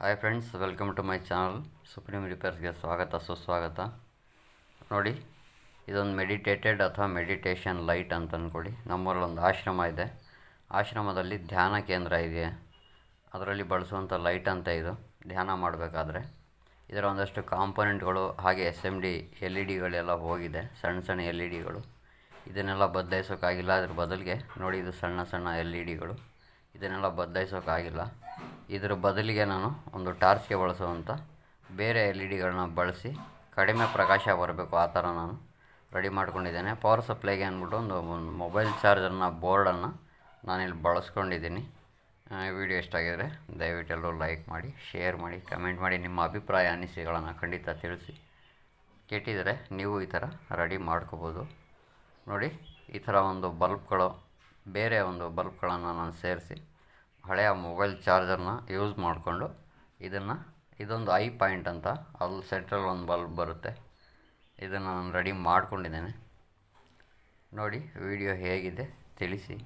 Hi friends, welcome to my channel Supreme ರಿಪೇರ್ಸ್ಗೆ ಸ್ವಾಗತ ಸುಸ್ವಾಗತ. ನೋಡಿ, ಇದೊಂದು ಮೆಡಿಟೇಟೆಡ್ ಅಥವಾ ಮೆಡಿಟೇಷನ್ ಲೈಟ್ ಅಂತ ಅಂದ್ಕೊಳ್ಳಿ. ನಮ್ಮೂರಲ್ಲೊಂದು ಆಶ್ರಮ ಇದೆ. ಆಶ್ರಮದಲ್ಲಿ ಧ್ಯಾನ ಕೇಂದ್ರ ಇದೆ. ಅದರಲ್ಲಿ ಬಳಸುವಂಥ ಲೈಟ್ ಅಂತ ಇದು. ಧ್ಯಾನ ಮಾಡಬೇಕಾದ್ರೆ ಇದರ ಒಂದಷ್ಟು ಕಾಂಪೊನೆಂಟ್ಗಳು ಹಾಗೆ SMD LED ಗಳು ಹೋಗಿದೆ. ಸಣ್ಣ ಸಣ್ಣ LED ಇದನ್ನೆಲ್ಲ ಬದಲಾಯಿಸೋಕ್ಕಾಗಿಲ್ಲ. ಅದ್ರ ಬದಲಿಗೆ ನೋಡಿ, ಇದು ಸಣ್ಣ ಸಣ್ಣ LEDಗಳು. ಇದನ್ನೆಲ್ಲ ಬದಲಾಯಿಸೋಕ್ಕಾಗಿಲ್ಲ. ಇದರ ಬದಲಿಗೆ ನಾನು ಒಂದು ಟಾರ್ಚ್ಗೆ ಬಳಸುವಂಥ ಬೇರೆ LEDಗಳನ್ನ ಬಳಸಿ ಕಡಿಮೆ ಪ್ರಕಾಶ ಬರಬೇಕು ಆ ಥರ ನಾನು ರೆಡಿ ಮಾಡ್ಕೊಂಡಿದ್ದೇನೆ. ಪವರ್ ಸಪ್ಲೈಗೆ ಅಂದ್ಬಿಟ್ಟು ಒಂದು ಮೊಬೈಲ್ ಚಾರ್ಜರ್ನ ಬೋರ್ಡನ್ನು ನಾನಿಲ್ಲಿ ಬಳಸ್ಕೊಂಡಿದ್ದೀನಿ. ವಿಡಿಯೋ ಇಷ್ಟ ಆಗಿದರೆ ದಯವಿಟ್ಟು ಎಲ್ಲರೂ ಲೈಕ್ ಮಾಡಿ, ಶೇರ್ ಮಾಡಿ, ಕಮೆಂಟ್ ಮಾಡಿ. ನಿಮ್ಮ ಅಭಿಪ್ರಾಯ ಅನಿಸಿಕೆಗಳನ್ನು ಖಂಡಿತ ತಿಳಿಸಿ. ಕೆಟ್ಟಿದರೆ ನೀವು ಈ ಥರ ರೆಡಿ ಮಾಡ್ಕೋಬೋದು. ನೋಡಿ, ಈ ಥರ ಒಂದು ಬಲ್ಬ್ಗಳು, ಬೇರೆ ಒಂದು ಬಲ್ಬ್ಗಳನ್ನು ನಾನು ಸೇರಿಸಿ ಹಳೆಯ ಮೊಬೈಲ್ ಚಾರ್ಜರ್ನ ಯೂಸ್ ಮಾಡಿಕೊಂಡು ಇದೊಂದು ಐ ಪಾಯಿಂಟ್ ಅಂತ ಅಲ್ಲಿ ಸೆಂಟ್ರಲ್ ಒಂದು ಬಲ್ಬ್ ಬರುತ್ತೆ. ಇದನ್ನು ನಾನು ರೆಡಿ ಮಾಡ್ಕೊಂಡಿದ್ದೇನೆ. ನೋಡಿ, ವಿಡಿಯೋ ಹೇಗಿದೆ ತಿಳಿಸಿ.